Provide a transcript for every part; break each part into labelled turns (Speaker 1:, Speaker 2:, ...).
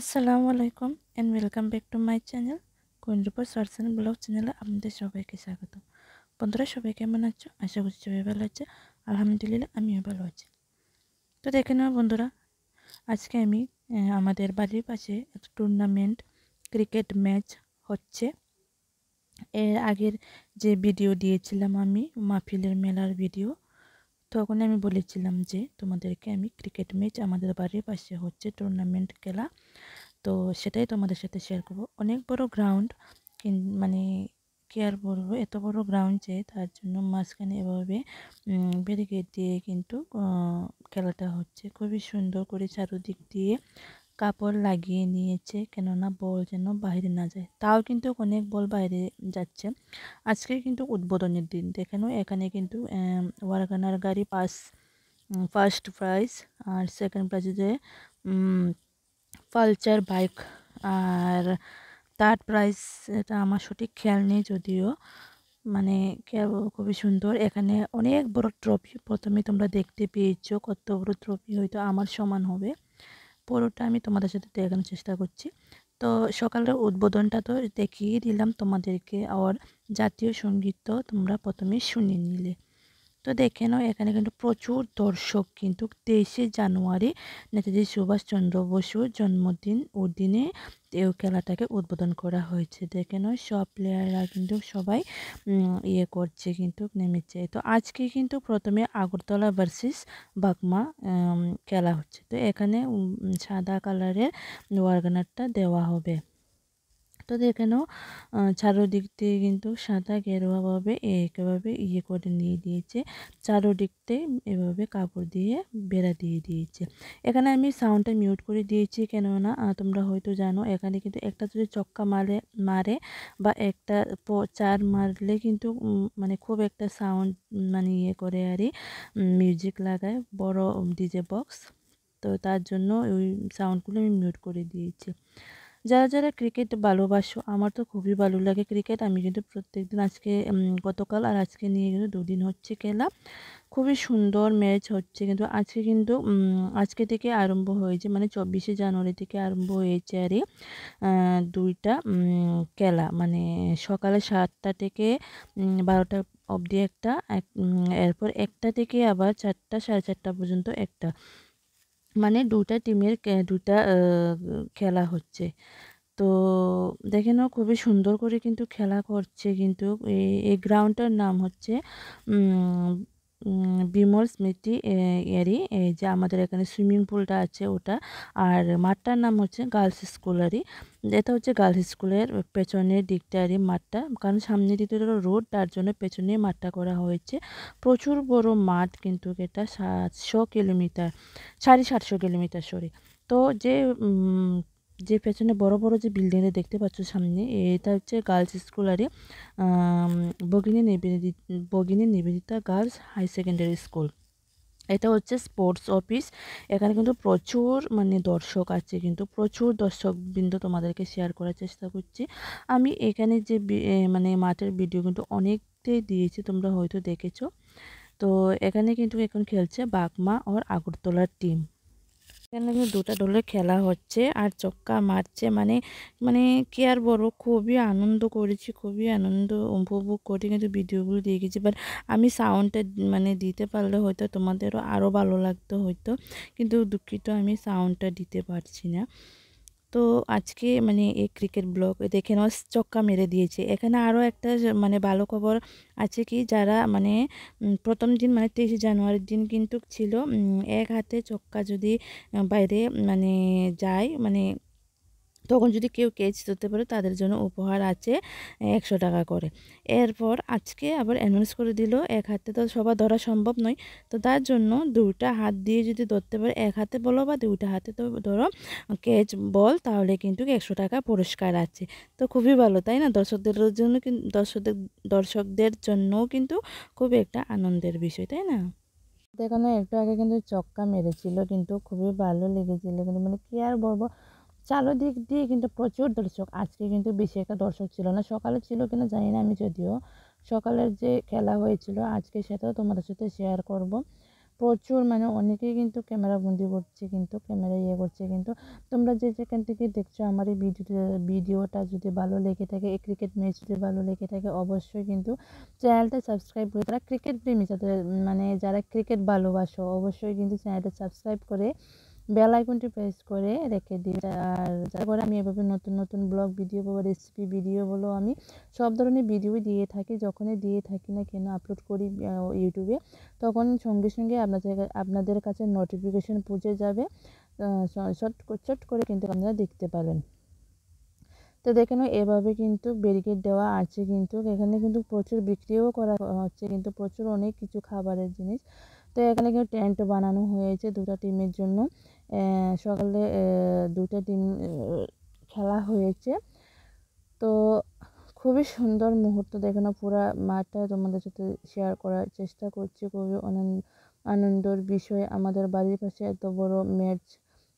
Speaker 1: আসসালামু আলাইকুম and welcome back to my channel Koyenrupa shorts and blog চ্যানেলে আপনাদের সবাইকে স্বাগত। বন্ধুরা সবাই কেমন আছো? আশা করছি সবাই ভালো আছে। আলহামদুলিল্লাহ আমিও ভালো আছি। তো দেখে নাও বন্ধুরা, আজকে আমি আমাদের বাড়ির পাশে একটা টুর্নামেন্ট ক্রিকেট ম্যাচ হচ্ছে। এর আগের যে ভিডিও দিয়েছিলাম আমি মাহফিলের মেলার ভিডিও, তখন আমি বলেছিলাম যে তোমাদেরকে আমি ক্রিকেট ম্যাচ আমাদের বাড়ির পাশে হচ্ছে টুর্নামেন্ট খেলা, তো সেটাই তোমাদের সাথে শেয়ার করব। অনেক বড় গ্রাউন্ড, মানে কি আর বলবো, এত বড় গ্রাউন্ড যে তার জন্য মাঝখানে এভাবে ব্যারিকেড দিয়ে কিন্তু খেলাটা হচ্ছে। খুবই সুন্দর করে চারদিক দিয়ে কাপড় লাগিয়ে নিয়েছে, কেননা বল যেন বাইরে না যায়। তাও কিন্তু অনেক বল বাইরে যাচ্ছে। আজকে কিন্তু উদ্বোধনের দিন, দেখেন এখানে কিন্তু ওয়ারগানার গাড়ি ফার্স্ট প্রাইজ, আর সেকেন্ড প্রাইজে পালচার বাইক, আর থার্ড প্রাইজ এটা আমার সঠিক খেয়াল নেই যদিও, মানে খুবই সুন্দর। এখানে অনেক বড় ট্রফি, প্রথমে তোমরা দেখতে পেয়েছো কত বড় ট্রফি, হয়তো আমার সমান হবে। পুরোটা আমি তোমাদের সাথে দেখানোর চেষ্টা করছি। তো সকালের উদ্বোধনটা তো দেখিয়ে দিলাম তোমাদেরকে, আর জাতীয় সঙ্গীত তো তোমরা প্রথমে শুনে নিলে। তো দেখে নাও এখানে কিন্তু প্রচুর দর্শক, কিন্তু 23শে জানুয়ারি নেতাজি সুভাষচন্দ্র বসুর জন্মদিন ও দিনে এই খেলাটাকে উদ্বোধন করা হয়েছে। দেখে নাও সব প্লেয়াররা কিন্তু সবাই ইয়ে করছে, কিন্তু নেমেছে। তো আজকে কিন্তু প্রথমে আগরতলা ভার্সেস বাগমা খেলা হচ্ছে। তো এখানে সাদা কালারের ওয়ার্গানারটা দেওয়া হবে। তো দেখে নাও চারোদিক দিয়ে কিন্তু সাদা গেরুয়াভাবে এভাবে ইয়ে করে নিয়ে দিয়েছে, চারোদিক দিয়ে এভাবে কাপড় দিয়ে বেড়া দিয়ে দিয়েছে। এখানে আমি সাউন্ডটা মিউট করে দিয়েছি, কেননা তোমরা হয়তো জানো এখানে কিন্তু একটা যদি চক্কা মারে বা একটা চার মারলে কিন্তু মানে খুব একটা সাউন্ড মানে ইয়ে করে আরই মিউজিক লাগায় বড় ডিজে বক্স। তো তার জন্য ওই সাউন্ডগুলো আমি মিউট করে দিয়েছি। যারা যারা ক্রিকেট ভালোবাসো, আমার তো খুবই ভালো লাগে ক্রিকেট। আমি কিন্তু প্রত্যেকদিন, আজকে গতকাল আর আজকে নিয়ে কিন্তু দুদিন হচ্ছে খেলা। খুবই সুন্দর ম্যাচ হচ্ছে, কিন্তু আজকে কিন্তু আজকে থেকে আরম্ভ হয়েছে, মানে 24শে জানুয়ারি থেকে আরম্ভ হয়েছে আর দুইটা খেলা, মানে সকালে 7টা থেকে 12টা অবধি একটা, এরপর 1টা থেকে আবার 4টা, 4:30 পর্যন্ত একটা, মানে দুটা টিমের দুটা খেলা হচ্ছে। তো দেখে নাও খুবই সুন্দর করে কিন্তু খেলা করছে। কিন্তু এই গ্রাউন্ডটার নাম হচ্ছে বিমল স্মৃতি এরি, এই যে আমাদের এখানে সুইমিং পুলটা আছে ওটা, আর মাঠটার নাম হচ্ছে গার্লস স্কুলারই। এটা হচ্ছে গার্লস স্কুলের পেছনের দিকটারই মাঠটা, কারণ সামনের দিকটা রোড, তার জন্য পেছনে মাঠটা করা হয়েছে। প্রচুর বড় মাঠ, কিন্তু এটা 700 কিলোমিটার, 750 কিলোমিটার সরি। তো যে পেছনে বড় বড় যে বিল্ডিং দেখতে পাচ্ছ সামনে, এটা হচ্ছে গার্লস স্কুলারই Bhagini Nivedita girls high secondary school. এটা হচ্ছে স্পোর্টস অফিস। এখানে কিন্তু প্রচুর মানে দর্শক আছে, কিন্তু প্রচুর দর্শকবৃন্দ তোমাদেরকে শেয়ার করার চেষ্টা করছি আমি। এখানে যে মানে মাঠের ভিডিও কিন্তু অনেকটাই দিয়েছি, তোমরা হয়তো দেখেছো। তো এখানে কিন্তু এখন খেলছে বাগমা ওর আগরতলার টিম। এখানে কিন্তু দুটা দলের খেলা হচ্ছে আর চক্কা মারছে, মানে মানে কি আর বড়, খুবই আনন্দ করেছি, খুবই আনন্দ উপভোগ করে কিন্তু ভিডিওগুলো দিয়ে গেছি। বাট আমি সাউন্ডটা মানে দিতে পারলে হয়তো তোমাদেরও আরও ভালো লাগতো হয়তো, কিন্তু দুঃখিত আমি সাউন্ডটা দিতে পারছি না। তো আজকে মানে এই ক্রিকেট ব্লগ দেখে নেওয়া, চক্কা মেরে দিয়েছে। এখানে আরও একটা মানে ভালো খবর আছে, কি যারা মানে প্রথম দিন মানে 23শে জানুয়ারির দিন কিন্তু ছিল এক হাতে চক্কা যদি বাইরে মানে যায়, মানে তখন যদি কেউ ক্যাচ ধরতে পারে তাদের জন্য উপহার আছে 100 টাকা করে। এরপর আজকে আবার অ্যানাউন্স করে দিল, এক হাতে তো সবার ধরা সম্ভব নয়, তো তার জন্য 2টা হাত দিয়ে যদি ধরতে পারে, এক হাতে বলো বা 2টা হাতে তো ধরো ক্যাচ বল, তাহলে কিন্তু 100 টাকা পুরস্কার আছে। তো খুবই ভালো তাই না? দর্শকদের জন্য দর্শকদের জন্যও কিন্তু খুব একটা আনন্দের বিষয় তাই না? দেখানো একটু আগে কিন্তু চক্কা মেরেছিল, কিন্তু খুবই ভালো লেগেছিল, কিন্তু মানে কি আর বলবো, চারদিক দিয়ে কিন্তু প্রচুর দর্শক। আজকে কিন্তু বেশি একটা দর্শক ছিল না, সকালে ছিল কিনা জানি না আমি, যদিও সকালের যে খেলা হয়েছিল আজকে সেটাও তোমাদের সাথে শেয়ার করব। প্রচুর মানে অনেকেই কিন্তু ক্যামেরা বন্দি করছে, কিন্তু ক্যামেরা করছে। কিন্তু তোমরা যে যেখান থেকে দেখছো আমার এই ভিডিওটা যদি ভালো লেগে থাকে, এই ক্রিকেট ম্যাচ যদি ভালো লেগে থাকে, অবশ্যই কিন্তু চ্যানেলটা সাবস্ক্রাইব করে, তারা ক্রিকেট প্রেমী যাদের মানে যারা ক্রিকেট ভালোবাসো অবশ্যই কিন্তু চ্যানেলটা সাবস্ক্রাইব করে বেল আইকনটি প্রেস করে রেখে দিই। আর যার করে আমি এভাবে নতুন নতুন ব্লগ ভিডিও বলো, রেসিপি ভিডিও বলো, আমি সব ধরনের ভিডিও দিয়ে থাকি। যখনই দিয়ে থাকি না কেন আপলোড করি ইউটিউবে, তখন সঙ্গে সঙ্গে আপনাদের কাছে নোটিফিকেশন পৌঁছে যাবে, চট করে কিন্তু আপনারা দেখতে পাবেন। তো দেখে নাও এভাবে কিন্তু ব্যারিকেড দেওয়া আছে, কিন্তু এখানে কিন্তু প্রচুর বিক্রিও করা হচ্ছে, কিন্তু প্রচুর অনেক কিছু খাবারের জিনিস। তো এখানে কিন্তু টেন্ট বানানো হয়েছে 2টা টিমের জন্য। সকালে 2টা টিম খেলা হয়েছে। তো খুবই সুন্দর মুহূর্ত, দেখে নাও পুরা মাঠটা তোমাদের সাথে শেয়ার করার চেষ্টা করছি। খুবই আনন্দের বিষয়, আমাদের বাড়ির পাশে এত বড় ম্যাচ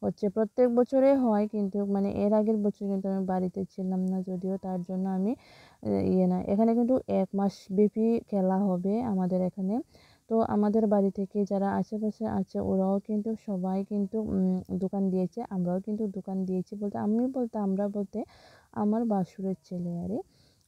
Speaker 1: হচ্ছে, প্রত্যেক বছরে হয়, কিন্তু মানে এর আগের বছর কিন্তু আমি বাড়িতে ছিলাম না, যদিও তার জন্য আমি না, এখানে কিন্তু 1 মাস ব্যাপী খেলা হবে আমাদের এখানে। তো আমাদের বাড়ি থেকে যারা আশেপাশে আছে ওরাও কিন্তু সবাই কিন্তু দোকান দিয়েছে, আমরাও কিন্তু দোকান দিয়েছি। আমরা বলতে আমার বাসুরের ছেলে আরে,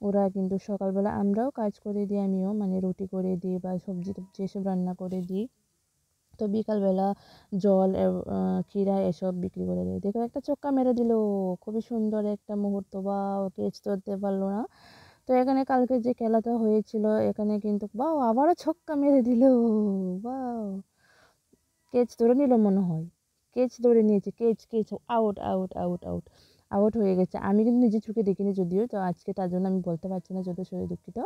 Speaker 1: ওরা কিন্তু সকালবেলা আমরাও কাজ করে দিই, আমিও মানে রুটি করে দিই বা সবজি টবজি এসব রান্না করে দিই। তো বিকালবেলা জল ক্ষীরা এসব বিক্রি করে দেয়। দেখো একটা ছক্কা মেরে দিল, খুবই সুন্দর একটা মুহূর্ত, বা ক্যাচ ধরতে পারলো না। তো এখানে কালকে যে খেলাটা হয়েছিল এখানে কিন্তু বাও আবারও ছক্কা মেরে দিল, বাও ক্যাচ ধরে নিল মনে হয়, ক্যাচ ধরে নিয়েছে, catch out out out out out হয়ে গেছে। আমি কিন্তু নিজের চোখে দেখিনি যদিও, তো আজকে তার জন্য আমি বলতে পারছি না, যদিও শরীর দুঃখিত।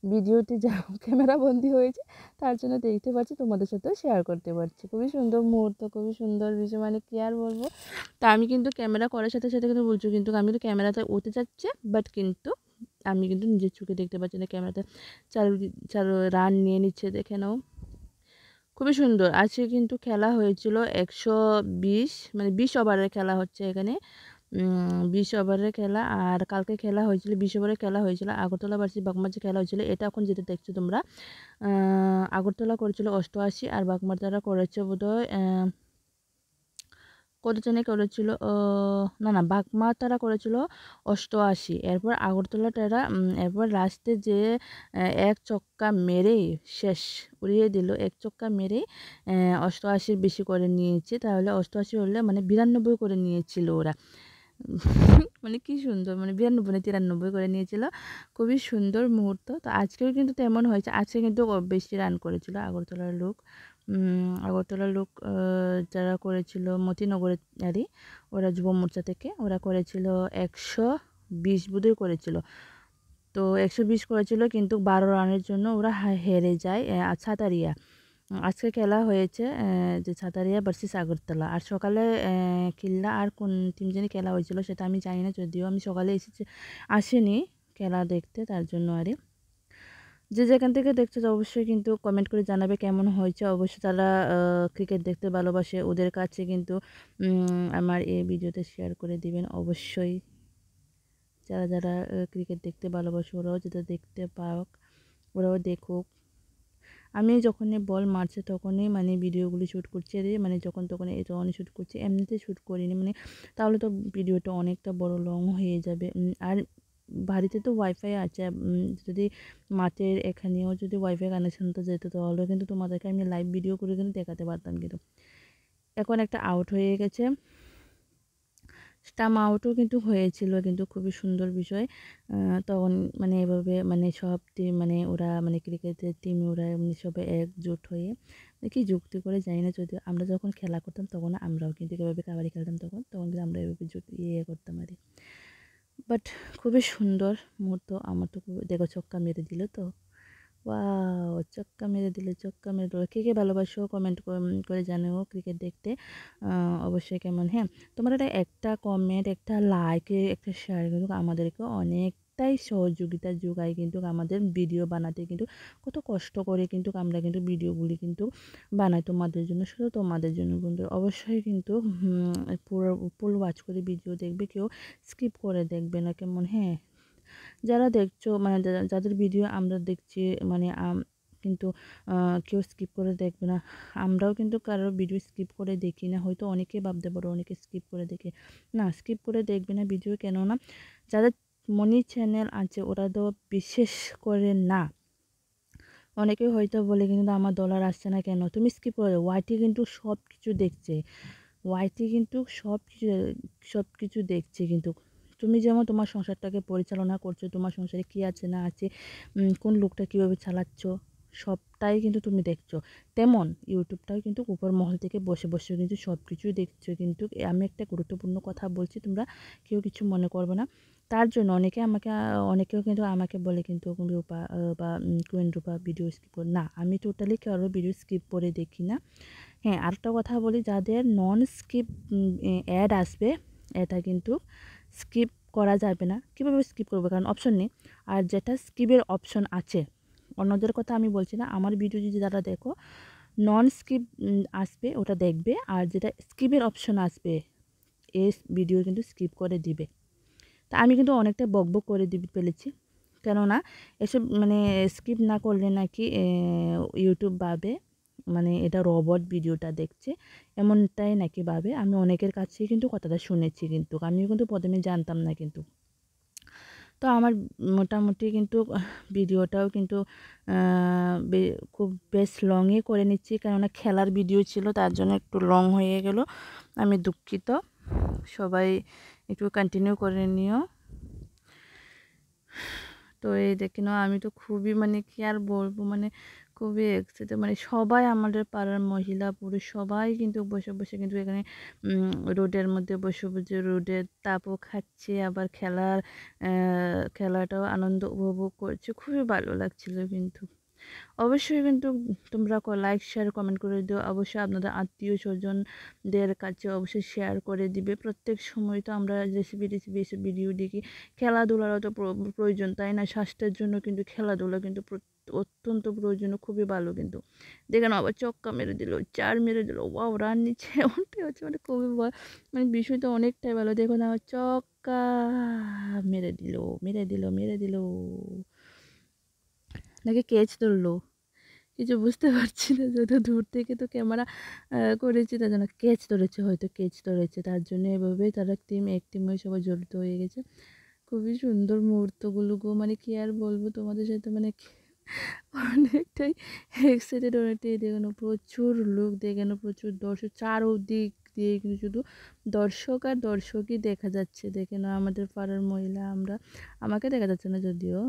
Speaker 1: ভিডিওতে যা ক্যামেরা বন্দি হয়েছে তার জন্য দেখতে পাচ্ছি, তোমাদের সাথেও শেয়ার করতে পারছি। খুবই সুন্দর মুহূর্ত, খুবই সুন্দর বিষয়, মানে কি আর বলবো। তা আমি কিন্তু ক্যামেরা করার সাথে সাথে কিন্তু বলছো, কিন্তু আমি কিন্তু ক্যামেরাতে উঠে যাচ্ছে, বাট কিন্তু আমি কিন্তু নিজের চোখে দেখতে পাচ্ছি না। ক্যামেরাতে চার চার রান নিয়ে নিচ্ছে, দেখে নাও খুবই সুন্দর। আজকে কিন্তু খেলা হয়েছিল 120, মানে 20 ওভারের খেলা হচ্ছে এখানে, 20 ওভারের খেলা। আর কালকে খেলা হয়েছিল 20 ওভারের খেলা হয়েছিল, আগরতলা ভার্সেস বাগমার যে খেলা হয়েছিল, এটা এখন যেটা দেখছো তোমরা, আগরতলা করেছিল 88 আর বাগমারতারা করেছে বোধহয় কতজনে করেছিল, না বাগমাতারা করেছিল 88। এরপর আগরতলা তারা এরপর লাস্টে যে এক চক্কা মেরেই শেষ উড়িয়ে দিল, এক চক্কা মেরেই 88 বেশি করে নিয়েছে, তাহলে 88 হলে মানে 92 করে নিয়েছিল ওরা। মানে কি সুন্দর, মানে 92 না 93 করে নিয়েছিল, খুবই সুন্দর মুহূর্ত। তো আজকেও কিন্তু তেমন হয়েছে, আজকে কিন্তু বেশি রান করেছিল আগরতলার লোক। আগরতলার লোক যারা করেছিল মতিনগরেরই, ওরা যুব মোর্চা থেকে ওরা করেছিল 120 বোধহয় করেছিল। তো 120 করেছিল, কিন্তু 12 রানের জন্য ওরা হেরে যায় ছাতারিয়া। আজকে খেলা হয়েছে যে ছাতারিয়া ভার্সেস আগরতলা। আর সকালে কিল্লা আর কোন টিম জানি খেলা হয়েছিল সেটা আমি জানি না, যদিও আমি সকালে আসিনি খেলা দেখতে, তার জন্য আরে। যে যেখান থেকে দেখছো অবশ্যই কিন্তু কমেন্ট করে জানাবে কেমন হয়েছে। অবশ্যই যারা ক্রিকেট দেখতে ভালোবাসে ওদের কাছে কিন্তু আমার এই ভিডিওতে শেয়ার করে দিবেন অবশ্যই। যারা যারা ক্রিকেট দেখতে ভালোবাসে ওরাও যেটা দেখতে পাক, ওরাও দেখুক। আমি যখনই বল মারছে তখনই মানে ভিডিওগুলি শ্যুট করছি, মানে তখনই শ্যুট করছি, এমনিতে শ্যুট করিনি, মানে তাহলে তো ভিডিওটা অনেকটা বড় লং হয়ে যাবে। আর বাড়িতে তো ওয়াইফাই আছে, যদি মাঠের এখানেও যদি ওয়াইফাই কানেকশনটা যেত তাহলে কিন্তু তোমাদেরকে আমি লাইভ ভিডিও করে কিন্তু দেখাতে পারতাম। কিন্তু এখন একটা আউট হয়ে গেছে, টার্ম আউটও কিন্তু হয়েছিল, কিন্তু খুবই সুন্দর বিষয়। তখন মানে এভাবে মানে সব টিম মানে ওরা মানে ক্রিকেটের টিম ওরা এমনি সবাই একজোট হয়ে কি যুক্তি করে জানি না, যদিও আমরা যখন খেলা করতাম তখন আমরাও কিন্তু এভাবে কাবাডি খেলতাম, তখন কিন্তু আমরা এভাবে করতাম আর কি। বাট খুবই সুন্দর মুহূর্ত। আমার তো দেখো ছক্কা মেরে দিল তো, ওয়াও! ছক্কা মেরে দিল, ছক্কা মেরে দিল। কে, কে ভালোবাসো কমেন্ট করে জানিও ক্রিকেট দেখতে। অবশ্যই কেমন, হ্যাঁ? তোমার একটা কমেন্ট, একটা লাইক, একটা শেয়ার কিন্তু আমাদেরকে অনেকটাই সহযোগিতা যোগায় কিন্তু আমাদের ভিডিও বানাতে। কিন্তু কত কষ্ট করে কিন্তু আমরা কিন্তু ভিডিওগুলি কিন্তু বানাই তোমাদের জন্য, শুধু তোমাদের জন্য বন্ধুরা। অবশ্যই কিন্তু পুরো ফুল ওয়াচ করে ভিডিও দেখবে, কেউ স্কিপ করে দেখবে না, কেমন? হ্যাঁ। যারা দেখছো মানে যাদের ভিডিও আমরা দেখছি মানে কিন্তু কেউ স্কিপ করে দেখবে না। আমরাও কিন্তু কারোর ভিডিও স্কিপ করে দেখি না। হয়তো অনেকে ভাবতে পারো অনেকে স্কিপ করে দেখে, না স্কিপ করে দেখবে না ভিডিও, কেননা যাদের মনি চ্যানেল আছে ওরা তো বিশেষ করে না। অনেকে হয়তো বলে কিন্তু আমার ডলার আসছে না কেন, তুমি স্কিপ করে ওয়াইটি কিন্তু সব কিছু দেখছে, ওয়াইটি কিন্তু সব কিছু দেখছে কিন্তু। তুমি যেমন তোমার সংসারটাকে পরিচালনা করছো, তোমার সংসারে কী আছে না আছে, কোন লোকটা কীভাবে চালাচ্ছ, সবটাই কিন্তু তুমি দেখছো, তেমন ইউটিউবটাও কিন্তু উপর মহল থেকে বসে বসে কিন্তু সব কিছুই দেখছো। কিন্তু আমি একটা গুরুত্বপূর্ণ কথা বলছি, তোমরা কেউ কিছু মনে করবে না। তার জন্য অনেকেও কিন্তু আমাকে বলে কিন্তু রূপা বা কুইন রূপা ভিডিও স্কিপ করে না, আমি টোটালি কারোর ভিডিও স্কিপ করে দেখি না। হ্যাঁ, আরেকটা কথা বলি, যাদের নন স্কিপ অ্যাড আসবে এটা কিন্তু স্কিপ করা যাবে না। কীভাবে স্কিপ করবো, কারণ অপশন নেই। আর যেটা স্কিপের অপশন আছে, অন্যদের কথা আমি বলছি না, আমার ভিডিও যদি যারা দেখো নন স্কিপ আসবে ওটা দেখবে, আর যেটা স্কিপের অপশন আসবে এই ভিডিও কিন্তু স্কিপ করে দিবে। তা আমি কিন্তু অনেকটা বকবক করে ফেলেছি, কেননা এসব মানে স্কিপ না করলে নাকি ইউটিউব ভাবে মানে এটা রোবট ভিডিওটা দেখছে, এমনটাই নাকি ভাবে। আমি অনেকের কাছেই কিন্তু কথাটা শুনেছি, কিন্তু আমিও কিন্তু প্রথমে জানতাম না কিন্তু। তো আমার মোটামুটি কিন্তু ভিডিওটাও কিন্তু খুব বেশ লংই করে নিচ্ছি, কেননা খেলার ভিডিও ছিল তার জন্য একটু লং হয়ে গেল, আমি দুঃখিত। সবাই একটু কন্টিনিউ করে নিও। তো এই দেখে নাও, আমি তো খুবই মানে কি আর বলবো, মানে খুবই এক্সাইটেড, মানে সবাই আমাদের পাড়ার মহিলা পুরুষ সবাই কিন্তু বসে বসে কিন্তু এখানে রোডের মধ্যে বসে বসে রোডের তাপও খাচ্ছে, আবার খেলাটাও আনন্দ উপভোগ করছে, খুবই ভালো লাগছিল কিন্তু। অবশ্যই কিন্তু তোমরা লাইক শেয়ার কমেন্ট করে দিও, অবশ্যই আপনাদের আত্মীয় স্বজনদের কাছে অবশ্যই শেয়ার করে দিবে। প্রত্যেক সময় তো আমরা রেসিপি এসব ভিডিও দেখি, খেলাধুলারও তো প্রয়োজন, তাই না? স্বাস্থ্যের জন্য কিন্তু খেলাধুলা কিন্তু অত্যন্ত প্রয়োজনীয়, খুবই ভালো কিন্তু। দেখেন আবার চক্কা মেরে দিল, চার মেরে দিল, ওয়াও রান নিচ্ছে, এমনটাই হচ্ছে, মানে খুবই মানে বিষয়টা অনেকটাই ভালো। দেখুন আমার চক্কা মেরে দিল, মেরে দিল, মেরে দিল, নাকি ক্যাচ ধরলো, কিছু বুঝতে পারছি না, যত দূর থেকে তো ক্যামেরা করেছি, তার জন্য ক্যাচ ধরেছে, হয়তো ক্যাচ ধরেছে, তার জন্য এভাবে তারা এক টিম হয়ে সবাই জড়িত হয়ে গেছে। খুবই সুন্দর মুহূর্তগুলো গো, মানে কি আর বলবো তোমাদের সাথে, মানে অনেকটাই এক্সাইটেড, অনেকটাই দেখানো, প্রচুর লোক দেখানো, প্রচুর দর্শক, চারদিক দিয়ে কিন্তু শুধু দর্শক আর দর্শকই দেখা যাচ্ছে। দেখে না আমাদের পাড়ার মহিলা, আমাকে দেখা যাচ্ছে না যদিও।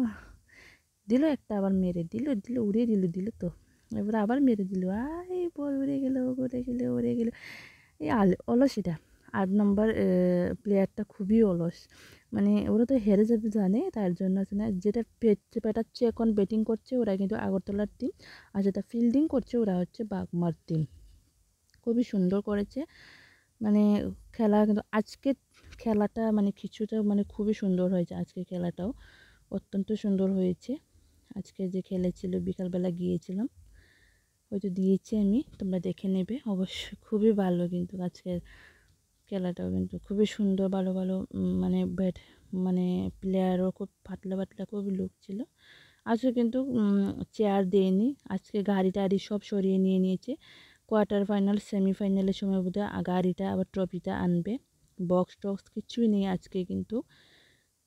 Speaker 1: দিল একটা, আবার মেরে দিল, উড়িয়ে দিল তো, এবার আবার মেরে দিল, আই বল উড়ে গেল, উড়ে গেল, উড়ে গেল। এই অলস এটা 8 নম্বর প্লেয়ারটা খুবই অলস, মানে ওরা তো হেরে যাবে জানে, তার জন্য আছে না, যেটা পেটাচ্ছে এখন ব্যাটিং করছে ওরা কিন্তু আগরতলার টিম, আর যেটা ফিল্ডিং করছে ওরা হচ্ছে বাগমার টিম। খুবই সুন্দর করেছে, মানে খেলা কিন্তু আজকে খেলাটা মানে কিছুটা মানে খুবই সুন্দর হয়েছে, আজকে খেলাটাও অত্যন্ত সুন্দর হয়েছে। আজকে যে খেলেছিল বিকালবেলা গিয়েছিলাম, হয়তো দিয়েছি আমি, তোমরা দেখে নেবে অবশ্যই, খুবই ভালো কিন্তু আজকের খেলাটাও কিন্তু খুবই সুন্দর, ভালো ভালো মানে মানে প্লেয়ারও খুব পাতলা পাতলা খুবই লোক ছিল। আজকে কিন্তু চেয়ার দেয়নি, আজকে গাড়ি টাড়ি সব সরিয়ে নিয়েছে। কোয়ার্টার ফাইনাল সেমিফাইনালের সময় বোধহয় গাড়িটা আবার ট্রফিটা আনবে, বক্স টক্স কিছুই নেই আজকে কিন্তু।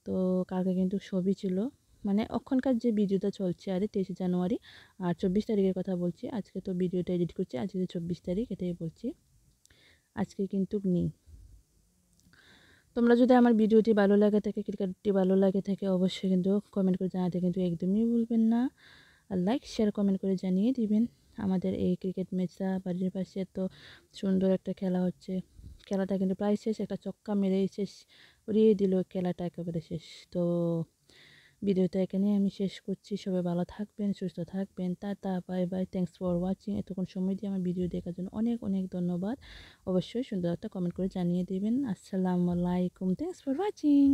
Speaker 1: তো কালকে কিন্তু সবই ছিল, মানে এখনকার যে ভিডিওটা চলছে আরে 23 জানুয়ারি, আর 24 তারিখের কথা বলছি, আজকে তো ভিডিওটা এডিট করছি, আজকে 24 তারিখ, এটাই বলছি, আজকে কিন্তু নেই। তোমরা যদি আমার ভিডিওটি ভালো লাগে থাকে, ক্রিকেটটি ভালো লাগে থাকে, অবশ্যই কিন্তু কমেন্ট করে জানাতে কিন্তু একদমই ভুলবেন না। আর লাইক শেয়ার কমেন্ট করে জানিয়ে দিবেন। আমাদের এই ক্রিকেট ম্যাচটা বাড়ির পাশে এত সুন্দর একটা খেলা হচ্ছে, খেলাটা কিন্তু প্রায় শেষ, একটা ছক্কা মেরেই শেষ উড়িয়ে দিল খেলাটা, একেবারে শেষ। তো ভিডিওটা এখানে আমি শেষ করছি। সবাই ভালো থাকবেন, সুস্থ থাকবেন। Tata, bye bye, thanks for watching. এতক্ষণ সময় দিয়ে আমার ভিডিও দেখার জন্য অনেক অনেক ধন্যবাদ। অবশ্যই সুন্দর একটা কমেন্ট করে জানিয়ে দেবেন। আসসালামু আলাইকুম, থ্যাংকস ফর ওয়াচিং।